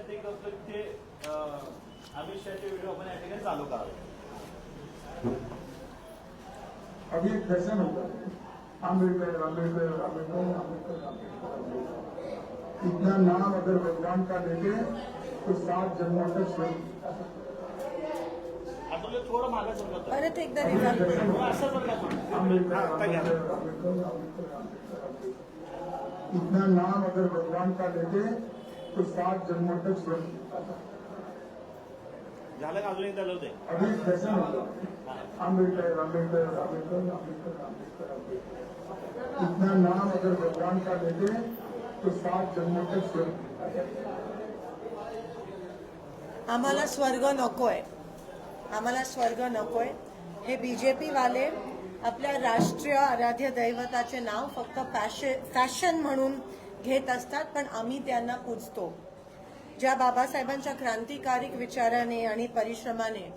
विनंती करतो की ते अमित शहाचे व्हिडिओ आपण या ठिकाणी चालू करावे. अभी एक फैशन होता है अम्बेडकर अम्बेडकर अम्बेडकर अम्बेडकर अम्बेडकर, इतना नाम अगर भगवान का लेते तो 7 जन्मों तक स्वर्ग. आता थोडं मागे सरकत परत एकदा रिवाज असं सरकत अम्बेडकर अम्बेडकर अम्बेडकर अम्बेडकर अम्बेडकर, इतना नाम अगर भगवान का लेते तो 7 जन्मों तक स्वर्ग. झालं का अजून एकदा लावते. अभी एक फैशन होता है अम्बेडकर अम्बेडकर अम्बेडकर अम्बेडकर अम्बेडकर अम्बेडकर, इतना नाम अगर भगवान का लेते तो 7 जन्मों तक स्वर्ग. आम्हाला स्वर्ग नकोय, आम्हाला स्वर्ग नकोय. हे बीजेपी वाले आपल्या राष्ट्रीय आराध्य दैवताचे नाव फक्त फॅशन म्हणून घेत असतात, पण आम्ही त्यांना पूजतो. ज्या बाबासाहेबांच्या क्रांतिकारी विचाराने आणि परिश्रमाने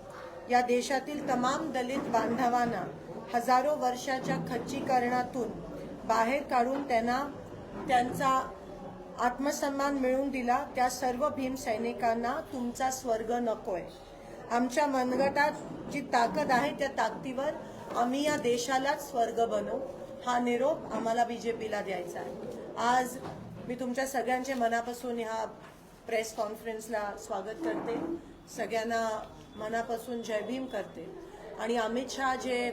या देशातील तमाम दलित बांधवांना हजारो वर्षाच्या खच्चीकरणातून बाहेर काढून त्यांचा आत्मसन्मान मिळवून दिला, त्या सर्व भीम सैनिकांना तुमचा स्वर्ग नकोय. आमच्या मनगटात जी ताकद आहे त्या ताकदीवर आम्ही या देशालाच स्वर्ग बनवू, हा निरोप आम्हाला बीजेपीला द्यायचा आहे. आज मी तुमच्या सगळ्यांचे मनापासून ह्या प्रेस कॉन्फरन्सला स्वागत करते, सगळ्यांना मनापासून जय भीम करते. आणि अमित शहा जे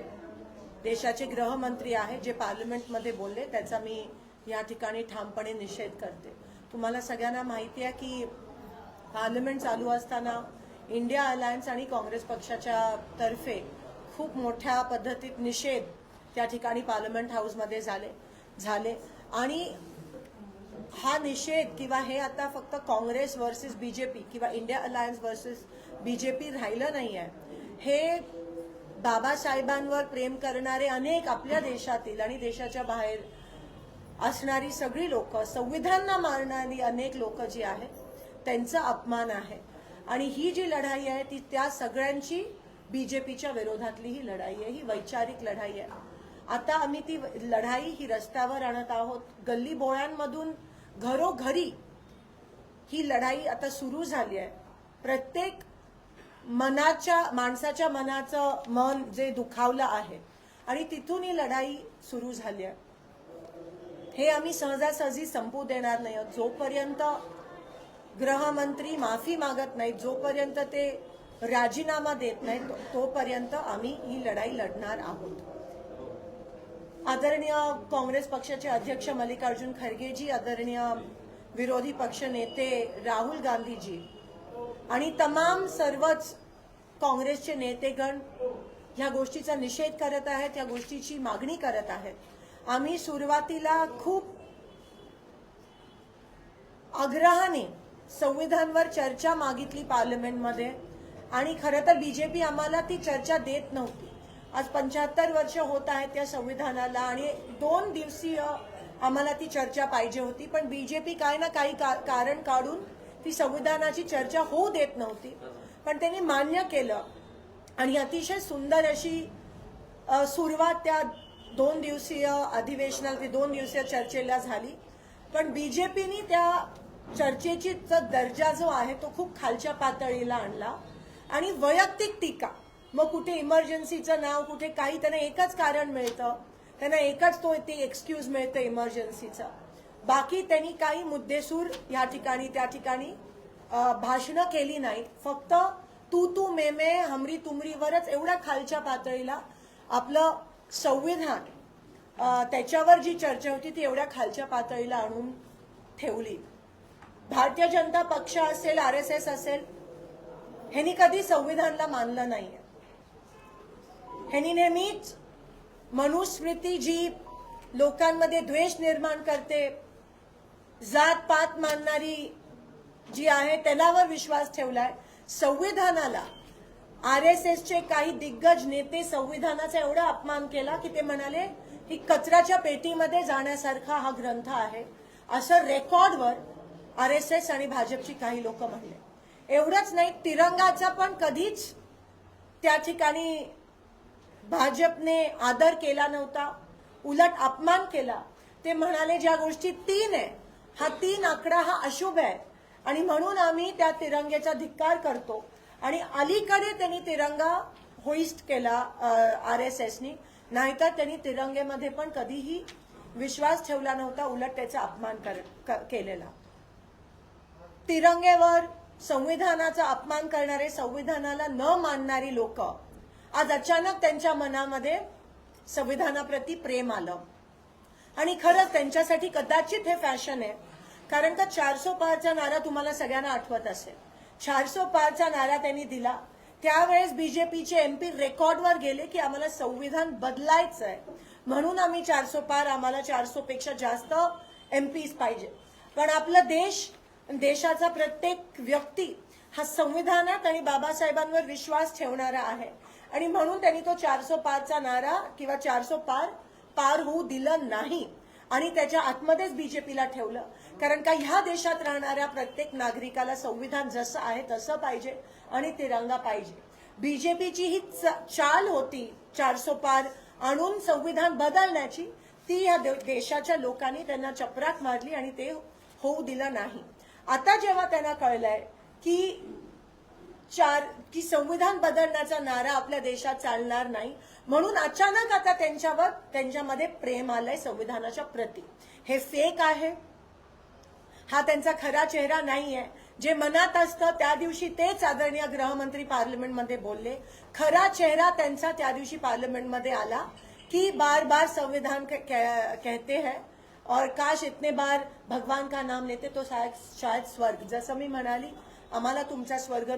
देशाचे गृहमंत्री आहेत, जे पार्लमेंटमध्ये बोलले, त्याचा मी या ठिकाणी ठामपणे निषेध करते. तुम्हाला सगळ्यांना माहिती आहे की पार्लमेंट चालू असताना इंडिया अलायन्स आणि काँग्रेस पक्षाच्या तर्फे खूप मोठ्या पद्धतीत निषेध त्या ठिकाणी पार्लमेंट हाऊसमध्ये झाले. आणि हा निषेध किंवा हे आता फक्त काँग्रेस वर्सेस बीजेपी किंवा इंडिया अलायन्स वर्सेस बीजेपी राहिलं नाही आहे. हे बाबासाहेबांवर प्रेम करणारे अनेक आपल्या देशातील आणि देशाच्या बाहेर असणारी सगळी लोक, संविधानाला मारणारी अनेक लोक जी आहेत, त्यांचा अपमान आहे. आणि ही जी लढाई आहे ती त्या सगळ्यांची बीजेपीच्या विरोधातली ही लढाई आहे, ही वैचारिक लढाई आहे. आता आम्ही ती लढाई ही रस्त्यावर आणत आहोत, गल्ली बोळ्यांमधून घरोघरी ही लढाई आता सुरू झाली आहे. प्रत्येक माणसाच्या मनाचं मन जे दुखावलं आहे आणि तिथून ही लढाई सुरू झाली आहे. हे आम्ही सहजासहजी संपू देणार नाही. जोपर्यंत गृहमंत्री माफी मागत नाहीत, जोपर्यंत ते राजीनामा देत नाहीत, तोपर्यंत आम्ही ही लढाई लढणार आहोत. आदरणीय काँग्रेस पक्षाचे अध्यक्ष मल्लिकार्जुन खरगेजी, आदरणीय विरोधी पक्ष नेते राहुल गांधीजी आणि तमाम सर्वच काँग्रेसचे नेतेगण ह्या गोष्टीचा निषेध करत आहेत, या गोष्टीची मागणी करत आहेत. आम्ही सुरुवातीला खूप आग्रहाने संविधानावर चर्चा मागितली पार्लमेंटमध्ये आणि खरं तर बीजेपी आम्हाला ती चर्चा देत नव्हती. आज 75 वर्ष होत आहेत त्या संविधानाला आणि 2 दिवसीय आम्हाला ती चर्चा पाहिजे होती, पण बीजेपी काही ना काही कारण काढून ती संविधानाची चर्चा होऊ देत नव्हती. पण त्यांनी मान्य केलं आणि अतिशय सुंदर अशी सुरुवात त्या 2 दिवसीय अधिवेशनाला, 2 दिवसीय चर्चेला झाली. पण बीजेपीने त्या चर्चेची दर्जा जो आहे तो खूप खालच्या पातळीला आणला आणि वैयक्तिक टीका, मग कुठे इमर्जन्सीचं नाव, कुठे काही, त्यांना एकच कारण मिळतं, त्यांना एकच ते एक्सक्यूज मिळतं इमर्जन्सीचं. बाकी त्यांनी काही मुद्देसूर या ठिकाणी त्या ठिकाणी भाषणं केली नाही. फक्त तू मे मे हमरी तुमरीवरच एवढ्या खालच्या पातळीला आपलं संविधान, त्याच्यावर जी चर्चा होती ती एवढ्या खालच्या पातळीला आणून ठेवली. भारतीय जनता पक्ष असेल, RSS असेल, ह्यांनी कधी संविधानाला मानलं नाहीये. ह्यांनी नेहमीच मनुस्मृती जी लोकांमध्ये द्वेष निर्माण करते, जात पात मानणारी जी आहे त्यालावर विश्वास ठेवलाय. संविधानाला RSSचे काही दिग्गज नेते संविधानाचा एवढा अपमान केला की ते म्हणाले की कचऱ्याच्या पेटीमध्ये जाण्यासारखा हा ग्रंथ आहे, असं रेकॉर्डवर RSS आणि भाजपची काही लोक म्हणले. एवढंच नाही, तिरंगाचा पण कधीच त्या ठिकाणी भाजपने आदर केला नव्हता, उलट अपमान केला. ते म्हणाले ज्या गोष्टी 3 आहे, हा 3 आकडा हा अशुभ आहे आणि म्हणून आम्ही त्या तिरंग्याचा धिक्कार करतो. आणि अलीकडे त्यांनी तिरंगा होइस्ट केला RSSनी, नाहीतर त्यांनी तिरंगेमध्ये पण कधीही विश्वास ठेवला नव्हता, उलट त्याचा अपमान केलेला. तिरंगेवर संविधानाचा अपमान करणारे, संविधानाला न मानणारी लोक आज अचानक त्यांच्या मनामध्ये संविधानाप्रती प्रेम आलं. आणि खरंच त्यांच्यासाठी कदाचित हे फॅशन आहे, कारण का 400 पारचा नारा तुम्हाला सगळ्यांना आठवत असेल. 400 पारचा नारा त्यांनी दिला त्यावेळेस बीजेपीचे MP रेकॉर्डवर गेले की आम्हाला संविधान बदलायचं आहे, म्हणून आम्ही 400 पार, आम्हाला 400 पेक्षा जास्त MPs पाहिजे. पण आपला देशाचा प्रत्येक व्यक्ती हा संविधानात आणि बाबासाहेबांवर विश्वास ठेवणारा आहे. आणि म्हणून त्यांनी तो 400 पारचा नारा किंवा 400 पार होऊ दिलं नाही आणि त्याच्या आतमध्येच बीजेपीला ठेवलं. कारण का ह्या देशात राहणाऱ्या प्रत्येक नागरिकाला संविधान जसं आहे तसं पाहिजे आणि तिरंगा पाहिजे. बीजेपीची ही चाल होती 400 पार आणून संविधान बदलण्याची, ती या देशाच्या लोकांनी त्यांना चपराक मारली आणि ते होऊ दिलं नाही. आता जेव्हा त्यांना कळलंय की संविधान बदलण्याचा नारा आपल्या देशात चालणार नाही, म्हणून अचानक आता त्यांच्यामध्ये प्रेम आलंय संविधानाच्या प्रती. हे फेक आहे, हा त्यांचा खरा चेहरा नाहीये. जे मनात असतं त्या दिवशी तेच आदरणीय गृहमंत्री पार्लमेंटमध्ये बोलले. खरा चेहरा त्यांचा त्या दिवशी पार्लमेंटमध्ये आला की बार बार संविधान कहते हैं और काश इतने बार भगवान का नाम लेते तो शायद स्वर्ग. जसं मी म्हणाली, आम्हाला तुमचा स्वर्ग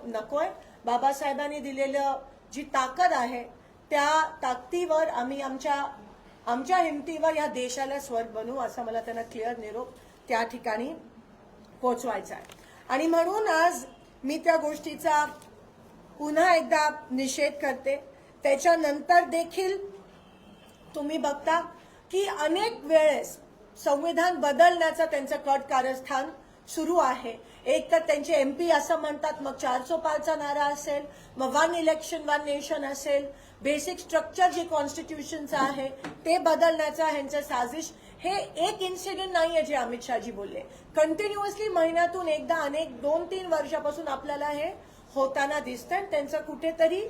नकोय. बाबासाहेबांनी दिलेलं जी ताकद आहे त्या ताकदीवर आम्ही आमच्या हिमतीवर या देशाला स्वर्ग बनवू, असं मला त्यांना क्लिअर निरोप त्या ठिकाणी पोहोचवायचा आहे. आणि म्हणून आज मी त्या गोष्टीचा पुन्हा एकदा निषेध करते. त्याच्यानंतर देखील तुम्ही बघता की अनेक वेळेस संविधान बदलण्याचं त्यांचं कट कारस्थान सुरू आहे. एक तर त्यांचे MP असं म्हणतात, मग 400 पारचा नारा असेल, मग 1 इलेक्शन 1 नेशन असेल, बेसिक स्ट्रक्चर जे कॉन्स्टिट्यूशनचं आहे ते बदलण्याचा ह्यांचं साजिश. हे एक इन्सिडेंट नाहीये जे अमित शहाजी बोलले. कंटिन्युअसली महिन्यातून एकदा अनेक 2-3 वर्षापासून आपल्याला हे होताना दिसतंय. त्यांचं कुठेतरी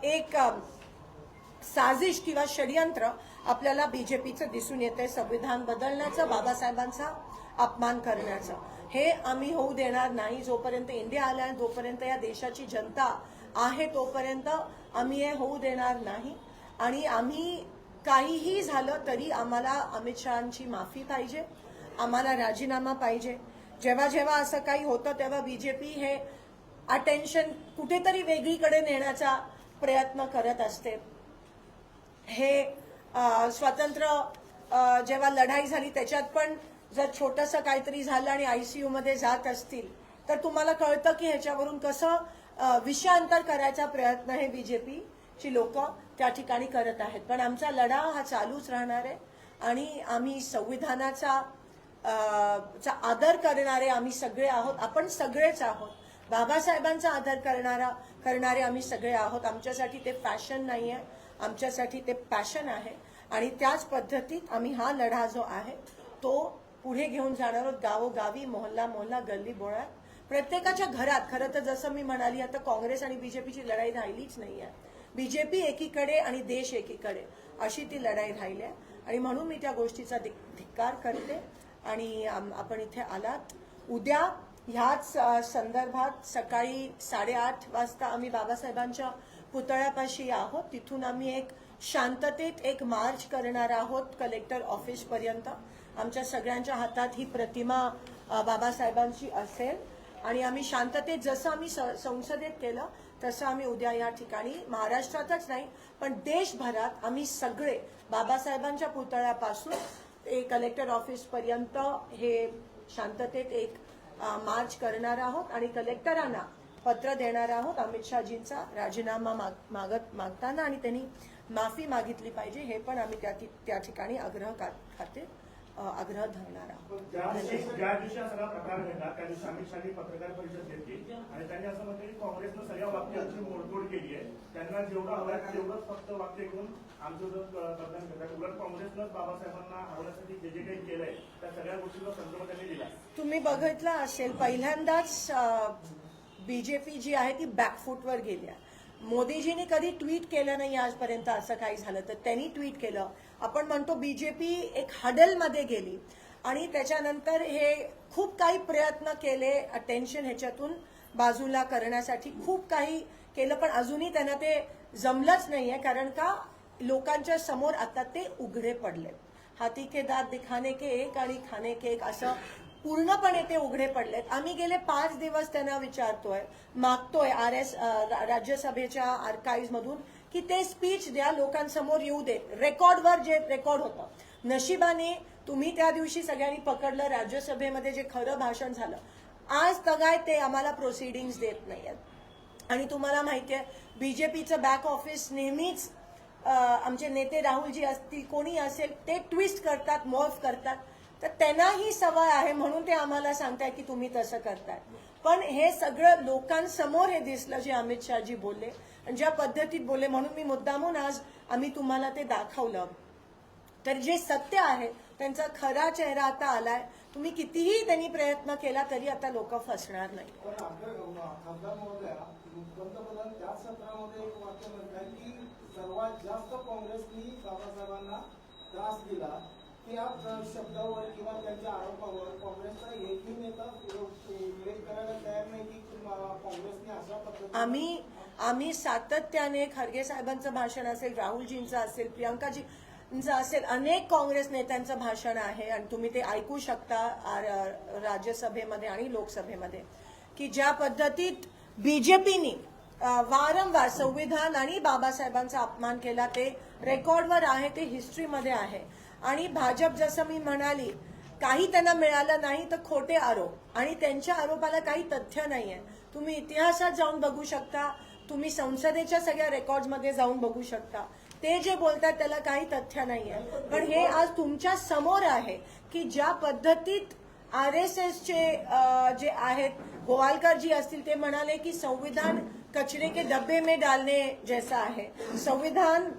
एक साजिश किंवा षडयंत्र आपल्याला बीजेपीचं दिसून येतंय, संविधान बदलण्याचं, बाबासाहेबांचा अपमान करण्याचं. हे आम्ही होऊ देणार नाही. जोपर्यंत इंडिया आला, जोपर्यंत या देशाची जनता आहे तोपर्यंत आम्ही हे होऊ देणार नाही. आणि आम्ही काहीही झालं तरी आम्हाला अमित शहांची माफी पाहिजे, आम्हाला राजीनामा पाहिजे. जेव्हा जेव्हा असं काही होतं तेव्हा बीजेपी हे अटेन्शन कुठेतरी वेगळीकडे नेण्याचा प्रयत्न करत असते. हे स्वतंत्र जेव्हा लढाई झाली त्याच्यात पण जर छोटंसं काहीतरी झालं आणि ICU मध्ये जात असतील तर तुम्हाला कळतं की ह्याच्यावरून कसं विषयांतर करायचा प्रयत्न हे बीजेपीची लोक त्या ठिकाणी करत आहेत. पण आमचा लढा हा चालूच राहणार आहे आणि आम्ही संविधानाचा आदर करणारे आम्ही सगळे आहोत. आपण सगळेच आहोत. बाबासाहेबांचा आदर करणारे आम्ही सगळे आहोत. आमच्यासाठी ते फॅशन नाही आहे, आमच्यासाठी ते पॅशन आहे. आणि त्याच पद्धतीत आम्ही हा लढा जो आहे तो पुढे घेऊन जाणार आहोत. गावोगावी, मोहल्ला, गल्ली बोळात, प्रत्येकाच्या घरात. खरं तर जसं मी म्हणाली, आता काँग्रेस आणि बीजेपीची लढाई राहिलीच नाही आहे. बीजेपी एकीकडे आणि देश एकीकडे अशी ती लढाई राहिली आहे. आणि म्हणून मी त्या गोष्टीचा धिक्कार करते. आणि आपण इथे आलात. उद्या ह्याच संदर्भात सकाळी 8:30 वाजता आम्ही बाबासाहेबांच्या पुतळ्यापाशी आहोत. तिथून आम्ही एक शांततेत एक मार्च करणार आहोत कलेक्टर ऑफिस पर्यंत. आमच्या सगळ्यांच्या हातात ही प्रतिमा बाबासाहेबांची असेल आणि आम्ही शांततेत जसं आम्ही संसदेत केलं तसं आम्ही उद्या या ठिकाणी महाराष्ट्रातच नाही पण देशभरात आम्ही सगळे बाबासाहेबांच्या पुतळ्यापासून कलेक्टर ऑफिस पर्यंत हे शांततेत एक मार्च करणार आहोत आणि कलेक्टरांना पत्र देणार आहोत अमित शहाजींचा राजीनामा मागताना आणि त्यांनी माफी मागितली पाहिजे हे पण आम्ही त्या ठिकाणी आग्रह खाते आग्रह धरणार आहोत. ज्या दिवशी हा सगळा प्रकार घडला त्या दिवशी अमित शहानी पत्रकार परिषद घेतली आणि त्यांनी असं म्हटलं की काँग्रेसनं सगळ्या वाक्यांची मोडतोड केली आहे, त्यांना जेवढं हवं आहे तेवढंच फक्त वाक्य घेऊन आमचं मतदान करतात. उलट काँग्रेसनंच बाबासाहेबांना हरवण्यासाठी जे जे काही केलंय त्या सगळ्या गोष्टीचा संदर्भ त्यांनी दिला. तुम्ही बघितलं असेल पहिल्यांदाच बीजेपी जी आहे ती बॅकफूटवर गेली आहे. मोदीजींनी कधी ट्विट केलं नाही आजपर्यंत असं काही झालं तर त्यांनी ट्विट केलं. आपण म्हणतो बीजेपी एक हडलमध्ये गेली आणि त्याच्यानंतर हे खूप काही प्रयत्न केले अटेन्शन ह्याच्यातून बाजूला करण्यासाठी खूप काही केलं, पण अजूनही त्यांना ते जमलंच नाहीये. कारण का लोकांच्या समोर आता ते उघडे पडले. हाथी के दात दिखाने के एक आणि खाने के एक असं पूर्णपणे ते उघडे पडलेत. आम्ही गेले 5 दिवस त्यांना विचारतोय, मागतोय राज्यसभेच्या आर्काइव्ह मधून की ते स्पीच द्या, लोकांसमोर येऊ देत. रेकॉर्डवर जे रेकॉर्ड होतं, नशिबाने तुम्ही त्या दिवशी सगळ्यांनी पकडलं राज्यसभेमध्ये जे खरं भाषण झालं. आज तगाय ते आम्हाला प्रोसिडिंग्स देत नाहीयेत. आणि तुम्हाला माहितीये बीजेपीचं बॅक ऑफिस नेहमीच आमचे नेते राहुलजी असतील कोणी असेल ते ट्विस्ट करतात, मॉर्फ करतात. तर त्यांनाही सवय आहे म्हणून ते आम्हाला सांगताय की तुम्ही तसं करताय. पण हे सगळं लोकांसमोर हे दिसलं जे अमित शहाजी बोलले आणि ज्या पद्धतीत बोलले, म्हणून मी मुद्दामून आज आम्ही तुम्हाला ते दाखवलं. तर जे सत्य आहे त्यांचा खरा चेहरा आता आलाय. तुम्ही कितीही त्यांनी प्रयत्न केला तरी आता लोक फसणार नाही. पण खासदार महोदया, पंतप्रधान त्याच सत्रामध्ये एक वाक्य म्हणतात की सर्वात जास्त काँग्रेसनी बाबासाहेबांना त्रास दिला. त्या शब्दावर किंवा त्यांच्या आरोपावर काँग्रेसचा एकही नेता उल्लेख करायला तयार नाही की काँग्रेसने अशा पद्धतीने. आम्ही सातत्याने खरगे साहेबांचं भाषण असेल, राहुलजींचं असेल, प्रियंकाजींचं असेल, अनेक काँग्रेस नेत्यांचं भाषण आहे आणि तुम्ही ते ऐकू शकता राज्यसभेमध्ये आणि लोकसभेमध्ये की ज्या पद्धतीत बीजेपीनी वारंवार संविधान आणि बाबासाहेबांचा अपमान केला. ते रेकॉर्डवर आहे, ते हिस्ट्रीमध्ये आहे. आणि भाजप जसं मी म्हणाली काही त्यांना मिळालं नाही तर खोटे आरोप आणि त्यांच्या आरोपाला काही तथ्य नाहीये. तुम्ही इतिहासात जाऊन बघू शकता, तुम्ही संसदेच्या सगळ्या रेकॉर्ड्समध्ये जाऊन बघू शकता. ते जे बोलतात त्याला काही तथ्य नाहीये. पण हे आज तुमच्या समोर आहे की ज्या पद्धतीत RSSचे जे आहेत गोवालकर जी असतील ते म्हणाले की संविधान कचरे के डब्बे में डालने जैसा आहे, संविधान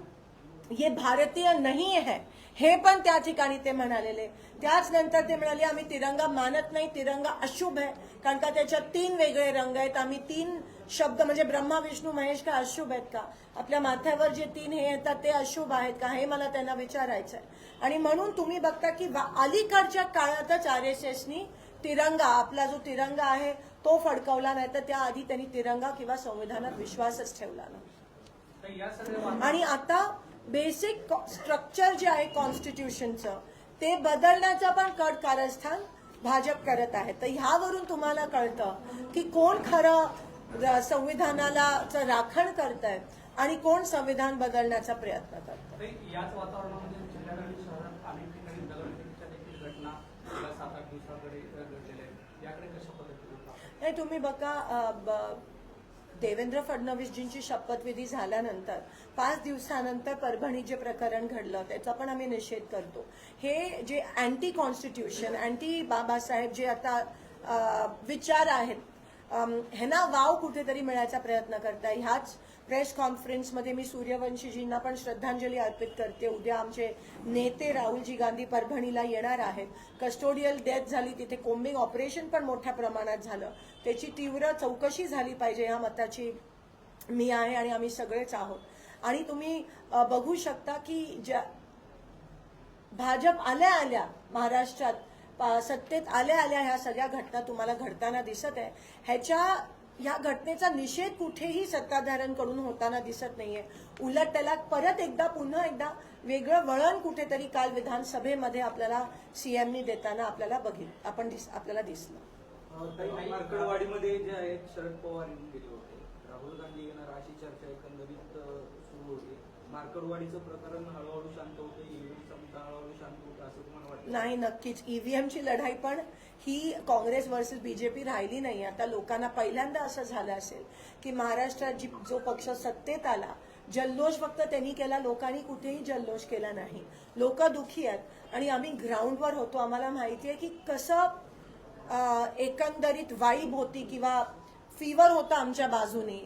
ये भारतीय नहीं है, हे पण त्या ठिकाणी ते म्हणालेले. त्याच नंतर ते म्हणाले आम्ही तिरंगा मानत नाही, तिरंगा अशुभ आहे कारण का त्याच्यात 3 वेगळे रंग आहेत. आम्ही 3 शब्द म्हणजे ब्रह्मा विष्णू महेश का अशुभ आहेत का? आपल्या माथ्यावर जे 3 हे येतात ते अशुभ आहेत का? हे मला त्यांना विचारायचं आहे. आणि म्हणून तुम्ही बघता की अलीकडच्या काळातच RSSनी तिरंगा, आपला जो तिरंगा आहे तो फडकवला, नाही तर त्याआधी त्यांनी तिरंगा किंवा संविधानात विश्वासच ठेवला नाही. आणि आता बेसिक स्ट्रक्चर जे आहे कॉन्स्टिट्यूशनचं ते बदलण्याचं पण कारस्थान भाजप करत आहे. तर ह्यावरून तुम्हाला कळतं की कोण खरं संविधानाला राखण करतंय आणि कोण संविधान बदलण्याचा प्रयत्न करतंय. याच वातावरणामध्ये जिल्ह्यातील शहरात अनेक ठिकाणी दगडफेकीच्या देखील घटना 7-8 दिवसाकडे घडलेल्या आहेत. याकडे कशा पद्धतीने नाही तुम्ही बघा, देवेंद्र फडणवीसजींची शपथविधी झाल्यानंतर 5 दिवसानंतर परभणीत जे प्रकरण घडलं त्याचा पण आम्ही निषेध करतो. हे जे अँटी कॉन्स्टिट्यूशन, अँटी बाबासाहेब जे आता विचार आहेत ह्यांना वाव कुठेतरी मिळायचा प्रयत्न करताय. ह्याच प्रेस कॉन्फरन्समध्ये मी सूर्यवंशीजींना पण श्रद्धांजली अर्पित करते. उद्या आमचे नेते राहुलजी गांधी परभणीला येणार आहेत. कस्टोडियल डेथ झाली, तिथे कोम्बिंग ऑपरेशन पण मोठ्या प्रमाणात झालं, त्याची तीव्र चौकशी झाली पाहिजे ह्या मताची मी आहे आणि आम्ही सगळेच आहोत. आणि तुम्ही बघू शकता की ज्या भाजप आल्या महाराष्ट्रात सत्तेत आल्या ह्या सगळ्या घटना तुम्हाला घडताना दिसत आहे. ह्या घटनेचा निषेध कुठेही सत्ताधाऱ्यांकडून होताना दिसत नाहीये. उलट त्याला पुन्हा एकदा वेगळं वळण कुठेतरी काल विधानसभेमध्ये आपल्याला सीएमनी देताना आपल्याला दिसलं. मार्कडवाडीमध्ये जे आहेत शरद पवार येऊन गेले होते, राहुल गांधी येणार अशी चर्चा एकंदरीत सुरू होती. मार्कडवाडीचं प्रकरण हळूहळू शांत होतं, ईव्हीएमचा मुद्दा हळूहळू शांत होतं असं तुम्हाला वाटतं? नाही, नक्कीच ईव्हीएमची लढाई पण ही काँग्रेस वर्सेस बीजेपी राहिली नाही. आता लोकांना पहिल्यांदा असं झालं असेल की महाराष्ट्रात जो पक्ष सत्तेत आला जल्लोष फक्त त्यांनी केला, लोकांनी कुठेही जल्लोष केला नाही. लोक दुखी आहेत आणि आम्ही ग्राउंडवर होतो. आम्हाला माहिती आहे की कसं एकंदरीत वाईब होती किंवा फीवर होता आमच्या बाजूने,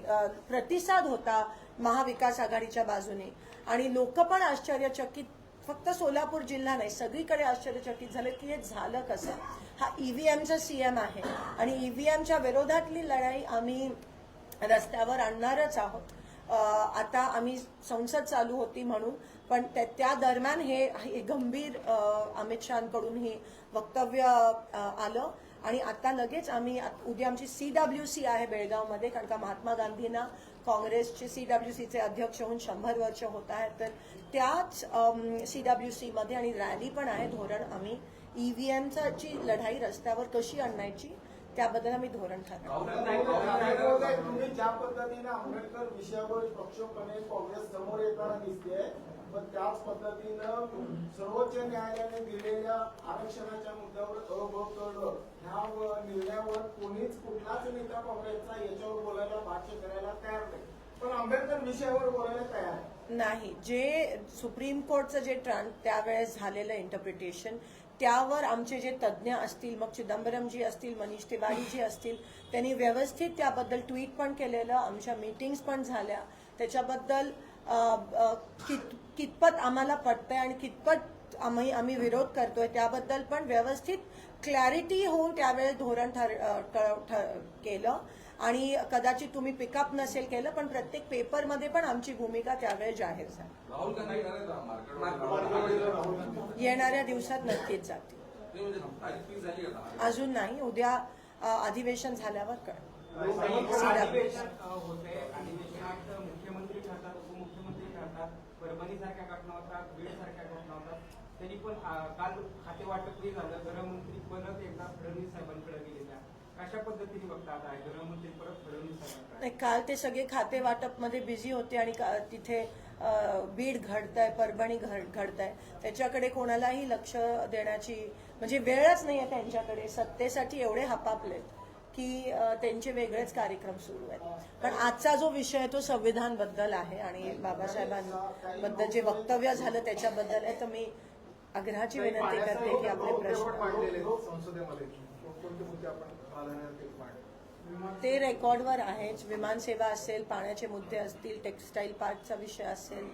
प्रतिसाद होता महाविकास आघाडीच्या बाजूने. आणि लोक पण आश्चर्यचकित, फक्त सोलापूर जिल्हा नाही सगळीकडे आश्चर्यचकित झाले की हे झालं कसं. हा ईव्हीएमचा सीएम आहे आणि ईव्हीएमच्या विरोधातली लढाई आम्ही रस्त्यावर आणणारच आहोत. आता आम्ही संसद चालू होती म्हणून, पण त्या दरम्यान हे गंभीर अमित शहाकडून हे वक्तव्य आलं. आणि आता लगेच आम्ही उद्या आमची CWC आहे बेळगावमध्ये, कारण का महात्मा गांधींना काँग्रेसचे CWCचे अध्यक्ष होऊन 100 वर्ष होत आहेत. तर त्याच CWC मध्ये आणि रॅली पण आहे. धोरण आम्ही ईव्हीएमची लढाई रस्त्यावर कशी आणायची त्याबद्दल आम्ही धोरण ठरवलं. तुम्ही ज्या पद्धतीने आंबेडकर विषयावर पक्षोपणे काँग्रेस समोर येताना दिसते, पण त्याच पद्धतीनं सर्वोच्च न्यायालयाने दिलेल्या आरक्षणाच्या मुद्द्यावर अभोग ह्या निर्णयावर कोणीच कुठलाच नेता काँग्रेसचा याच्यावर बोलायला भाष्य करायला तयार नाही, पण आंबेडकर विषयावर बोलायला तयार नाही. जे सुप्रीम कोर्टचं जे त्यावेळेस झालेलं इंटरप्रिटेशन, त्यावर आमचे जे तज्ज्ञ असतील, मग चिदंबरमजी असतील, मनीष तिवारीजी असतील, त्यांनी व्यवस्थित त्याबद्दल ट्विट पण केलेलं, आमच्या मीटिंग्स पण झाल्या. त्याच्याबद्दल कितपत आम्हाला पटतंय आणि कितपत आम्ही विरोध करतोय त्याबद्दल पण व्यवस्थित क्लॅरिटी होऊन त्यावेळेस धोरण केलं. आणि कदाचित तुम्ही पिकअप नसेल केलं, पण प्रत्येक पेपरमध्ये पण आमची भूमिका त्यावेळेस जाहीर झाली. राहुल गांधी येणाऱ्या दिवसात नक्कीच जातील. अजून नाही, उद्या अधिवेशन झाल्यावर कळेल. अधिवेशन होते, अधिवेशनात मुख्यमंत्री ठरतात, उपमुख्यमंत्री ठरतात, परभणीसारख्या घटना होतात, बीडसारख्या घटना होतात. त्यांनी पण काल खाते वाटपही झालं, गृहमंत्री परत एकदा फडणवीस साहेबांकडे गेलेल्या. कशा पद्धतीने बघतात आहे गृहमंत्री परत फडणवीस साहेबांकडे? काल ते सगळे खाते वाटप मध्ये बिझी होते आणि तिथे बीड घडतंय, परभणी घडतंय, त्याच्याकडे कोणालाही लक्ष देण्याची म्हणजे वेळच नाहीये त्यांच्याकडे. सत्तेसाठी एवढे हपापलेत की त्यांचे वेगळेच कार्यक्रम सुरू आहेत. पण आजचा जो विषय आहे तो संविधान बद्दल आहे आणि बाबासाहेबांबद्दल जे वक्तव्य झालं त्याच्याबद्दल आहे. तर मी आग्रहाची विनंती करते की आपले प्रश्न ते रेकॉर्डवर आहेच. विमानसेवा असेल, पाण्याचे मुद्दे असतील, टेक्स्टाईल पार्कचा विषय असेल,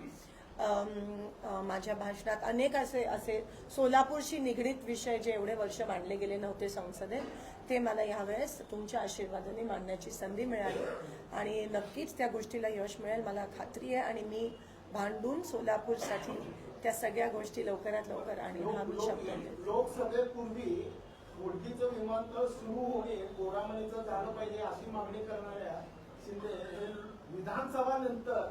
माझ्या भाषणात अनेक असे सोलापूरशी निगडीत विषय जे एवढे वर्ष मांडले गेले नव्हते संसदेत, ते मला यावेळेस तुमच्या आशीर्वादाने मांडण्याची संधी मिळाली आणि नक्कीच त्या गोष्टीला यश मिळेल मला खात्री आहे. आणि मी भांडून सोलापूरसाठी त्या सगळ्या गोष्टी लवकरात लवकर आणि हा मी शब्द देतो. लोकसभेपूर्वी होडकीचं विमानतळ सुरू होणे गोरामणीचं झालं पाहिजे अशी मागणी करणाऱ्या शिंदे विधानसभा नंतर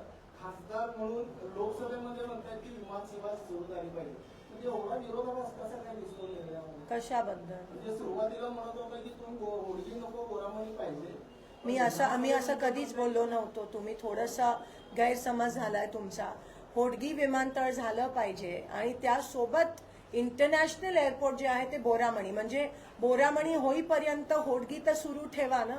खासदार म्हणून लोकसभेमध्ये म्हणतात की विमानसेवा सुरू झाली पाहिजे. म्हणजे एवढा विरोधाभास कसा काय दिसतो निर्णयामध्ये? कशाबद्दल? म्हणजे सुरुवातीला म्हणत होतं की तुम्ही होडकी नको गोरामणी पाहिजे. आम्ही असं कधीच बोललो नव्हतो. तुम्ही थोडासा गैरसमज झालाय तुमचा. होडगी विमानतळ झालं पाहिजे आणि त्यासोबत इंटरनॅशनल एअरपोर्ट जे आहे ते बोरामणी, म्हणजे बोरामणी होईपर्यंत होडगी तर सुरू ठेवा ना.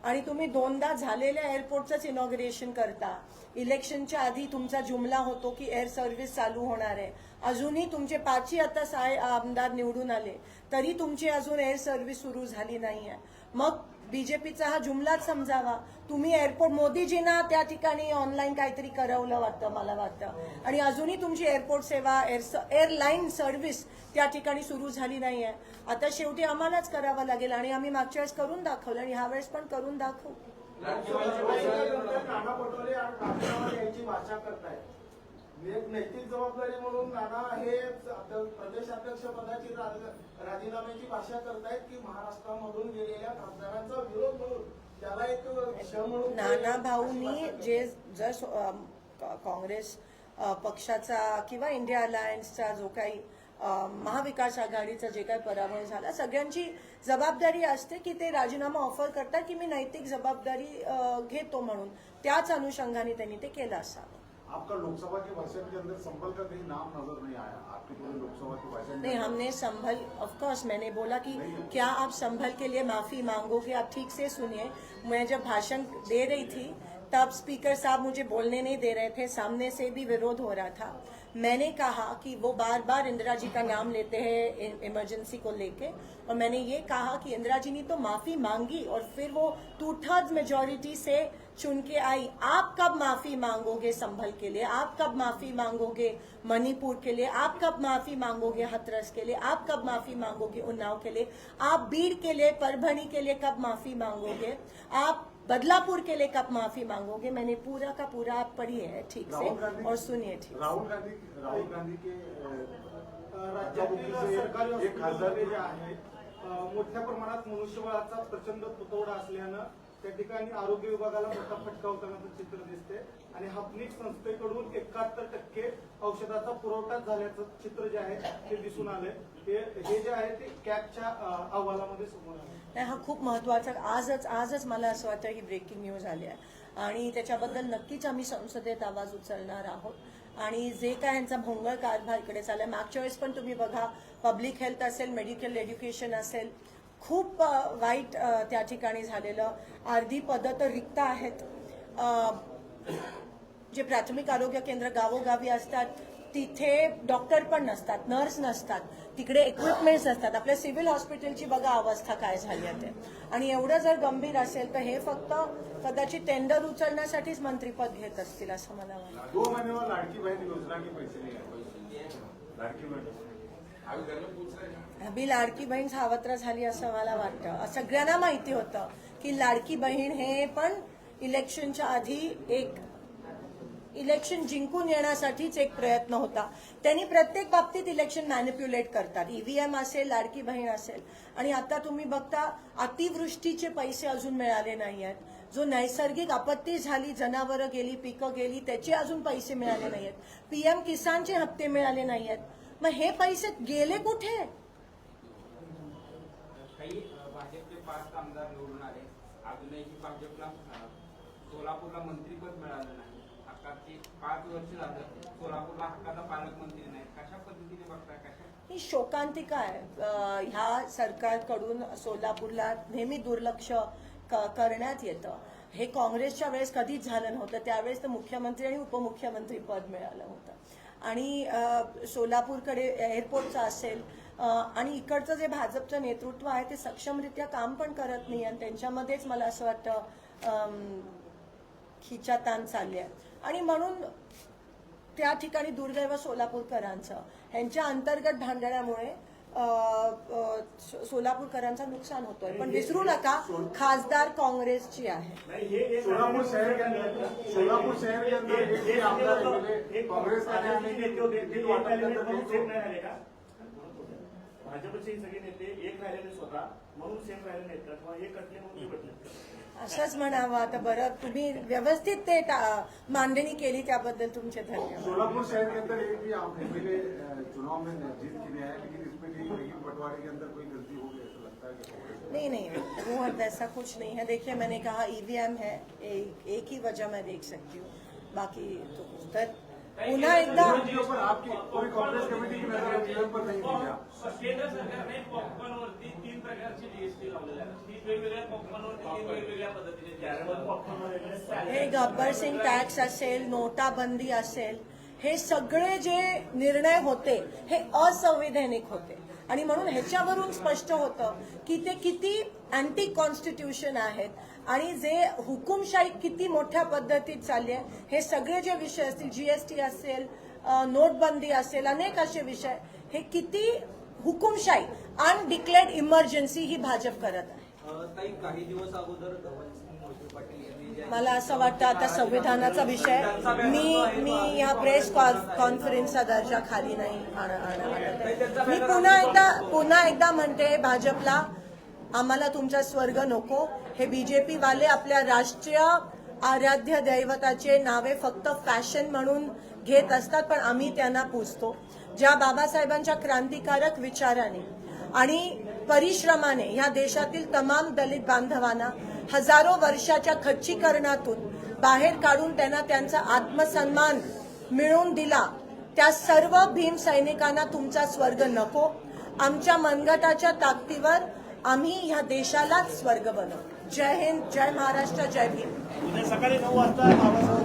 आणि तुम्ही दोनदा झालेल्या एअरपोर्टचंच इनॉग्रेशन करता. इलेक्शनच्या आधी तुमचा जुमला होतो की एअर सर्व्हिस चालू होणार आहे. अजूनही तुमचे 5ही आता आमदार निवडून आले तरी तुमची अजून एअर सर्व्हिस सुरू झाली नाहीये. मग बीजेपीचा हा जुमलाच समजावा. तुम्ही एअरपोर्ट मोदीजींना त्या ठिकाणी ऑनलाईन काहीतरी करवलं वाटतं मला वाटतं, आणि अजूनही तुमची एअरपोर्ट सेवा एअरलाईन सर्व्हिस त्या ठिकाणी सुरू झाली नाहीये. आता शेवटी आम्हालाच करावं लागेल आणि आम्ही मागच्या वेळेस करून दाखवलं आणि ह्या वेळेस पण करून दाखवू. नाना पटोले याची भाषा करतायत. एक नैतिक जबाबदारी म्हणून नाना हे प्रदेशाध्यक्ष पदाची राजीनाम्याची भाषा करतायत की महाराष्ट्रामधून गेलेल्या खासदारांचा विरोध म्हणून त्याला एक म्हणून नाना भाऊंनी जर काँग्रेस पक्षाचा किंवा इंडिया अलायन्सचा जो काही महाविकास आघाडीचा जे काही पराभव झाला, सगळ्यांची जबाबदारी असते की ते राजीनामा ऑफर करतात की मी नैतिक जबाबदारी घेतो म्हणून. त्याच अनुषंगाने त्यांनी ते केलं असावं. आपका लोकसभा के वर्षन के अंदर संभल का कहीं नाम नजर नहीं आया आपके पूरे लोकसभा के वर्षन? नहीं, हमने संभल, ऑफ कोर्स मैंने बोला कि क्या आप संभल के लिए माफी मांगोगे? आप ठीक से सुनिए. मैं जब भाषण दे रही थी तब स्पीकर साहब मुझे बोलने नहीं दे रहे थे, सामने से भी विरोध हो रहा था। मैंने कहा कि वो बार बार इंदिरा जी का नाम लेते हैं इमरजेंसी को लेके, और मैंने ये कहा कि इंदिरा जी ने तो माफी मांगी और फिर वो 2/3 मेजोरिटी से चुन के आई। आप कब माफी मांगोगे संभल के लिए? आप कब माफी मांगोगे मणिपुर के लिए? आप कब माफी मांगोगे हाथरस के लिए? आप कब माफी मांगोगे उन्नाव के लिए? आप बीड़ के लिए, परभणी के लिए कब माफी मांगोगे? आप बदलापुर के लिए कब माफी मांगोगे? मैंने पूरा का पूरा आप पढ़िए है ठीक से और सुनिए ठीक से। राहुल गांधी के राज्यातील सरकारी एक खासदार हॉस्पिटलमध्ये जे आहे मोठ्या प्रमाणात मनुष्यबळाचा प्रचंड तुटवडा असल्यानं त्या ठिकाणी आरोग्य विभागाला मोठा फटका होतानाचं चित्र दिसते आणि हापनिक संस्थेकडून 71% औषधाचा पुरवठा झाल्याचं चित्र जे आहे ते दिसून आलंय। हे जे आहे ते कॅगच्या अहवालामध्ये समोर आलं। नाही, हा खूप महत्वाचा आजच मला असं वाटतं की ब्रेकिंग न्यूज आली आहे आणि त्याच्याबद्दल नक्कीच आम्ही संसदेत आवाज उचलणार आहोत। आणि जे काय यांचा भोंगळ कारभार इकडे चाललाय, मागच्या वेळेस पण तुम्ही बघा, पब्लिक हेल्थ असेल, मेडिकल एज्युकेशन असेल, खूप वाईट त्या ठिकाणी झालेलं। अर्धी पदं तर रिक्त आहेत। जे प्राथमिक आरोग्य केंद्र गावोगावी असतात तिथे डॉक्टर पण नसतात, नर्स नसतात, तिकडे इक्विपमेंट्स असतात। आपल्या सिव्हिल हॉस्पिटलची बघा अवस्था काय झाली आहे। आणि एवढं जर गंभीर असेल तर हे फक्त कदाचित टेंडर उचलण्यासाठीच मंत्रीपद घेत असतील असं मला वाटतं। 2 महीने में लाड़की बहन योजना के पैसे नहीं आए। लाड़की बहन अभी लाडकी बहीण सावत्र झाली असं मला वाटतं। सगळ्यांना माहिती होतं की लाडकी बहीण हे पण इलेक्शनच्या आधी एक इलेक्शन जिंकून येण्यासाठीच एक प्रयत्न होता। त्यांनी प्रत्येक बाबतीत इलेक्शन मॅनिप्युलेट करतात, ईव्हीएम असेल, लाडकी बहीण असेल। आणि आता तुम्ही बघता अतिवृष्टीचे पैसे अजून मिळाले नाही आहेत, जो नैसर्गिक आपत्ती झाली, जनावरं गेली, पिकं गेली, त्याचे अजून पैसे मिळाले नाही आहेत, पीएम किसानचे हप्ते मिळाले नाही आहेत। मग हे पैसे गेले कुठे? काही भाजपचे 5 आमदार निवडून आले, अजूनही भाजपला सोलापूरला मंत्रीपद मिळालं नाही। हक्काची 5 वर्ष झालं सोलापूरला हक्काचा पालकमंत्री नाही। कशा पद्धतीने बघताय? ही शोकांतिका आहे। ह्या सरकारकडून सोलापूरला नेहमी दुर्लक्ष करण्यात येतं। हे काँग्रेसच्या वेळेस कधीच झालं नव्हतं, त्यावेळेस तर मुख्यमंत्री आणि उपमुख्यमंत्री पद मिळालं होतं। आणि सोलापूरकडे एअरपोर्टचं असेल आणि इकडचं जे भाजपचं नेतृत्व आहे ते सक्षमरित्या काम पण करत नाही आणि त्यांच्यामध्येच मला असं वाटतं खिचाताण चालली आहे। आणि म्हणून त्या ठिकाणी दुर्दैव सोलापूरकरांचं ह्यांच्या अंतर्गत भांडणामुळे सोलापूरकरांचं नुकसान होतोय। पण विसरू नका, खासदार काँग्रेसची आहे। सोलापुर शहर के अंदर एक आमदार कांग्रेस भाजपचे सगळे नेते एक राहिलेले स्वतः म्हणून सेम राहिलेले आहेत किंवा एक असले म्हणून भेटले असंच म्हणावं। आता बरं, तुम्ही व्यवस्थित ते मांडणी केली त्याबद्दल तुमचे धन्यवाद। सोलापुर शहर के अंदर एक भी एमएलए चुनाव में जीत के लिए आया, लेकिन इसमें कहीं बंटवारे के अंदर कोई गलती हो गई ऐसा लगता है कि नहीं, वो वैसा कुछ नहीं है। देखिए, मैंने कहा ईवीएम है, एक ही वजह मैं देख सकती हूँ, बाकी तो पुन्हा एकदा आपकी पूरी कांग्रेस कमेटी की नजर जीवन पर नहीं दिया। केंद्र सरकारने पॉपकॉर्नवरती 3 प्रकारची जीएसटी लावलेली आहे। 3 वेगवेगळ्या पॉपकॉर्नवरती 3 वेगवेगळ्या पद्धतीने हे गब्बर सिंग टॅक्स असेल, नोटाबंदी असेल, हे सगळे जे निर्णय होते हे असंवैधानिक होते। आणि म्हणून ह्याच्यावरून स्पष्ट होतं की ते किती अँटी कॉन्स्टिट्यूशन आहेत आणि जे हुकुमशाही किती मोठ्या पद्धतीत चालली आहे। हे सगळे जे विषय असतील, जीएसटी असेल, नोटबंदी असेल, अनेक असे विषय, हे किती हुकुमशाही अनडिक्लेअर्ड इमर्जन्सी ही भाजप करत आहे। ताई, काही दिवस अगोदर धवलसिंग मोहिते पाटील यांनी मला असं वाटतं आता संविधानाचा विषय मी या प्रेस कॉन्फरन्सचा दर्जा खाली नाही आणत। मी पुन्हा एकदा म्हणते भाजपला, आम्हाला तुमचा स्वर्ग नको। हे बीजेपी वाले आपल्या राष्ट्रीय आराध्य दैवताचे नावे फक्त फॅशन म्हणून घेत असतात, पण आम्ही त्यांना पूजतो। ज्या बाबासाहेबांच्या क्रांतिकारक विचाराने आणि परिश्रमाने या देशातील तमाम दलित बांधवांना हजारो वर्षाच्या खच्चीकरणातून बाहेर काढून त्यांना त्यांचा आत्मसन्मान मिळवून दिला, त्या सर्व भीम सैनिकांना तुमचा स्वर्ग नको। आमच्या मनगटाच्या ताकदीवर आम्ही ह्या देशालाच स्वर्ग बनवू। जय हिंद, जय महाराष्ट्र, जय भीम। उद्या सकाळी 9 वाजता बाबासाहेब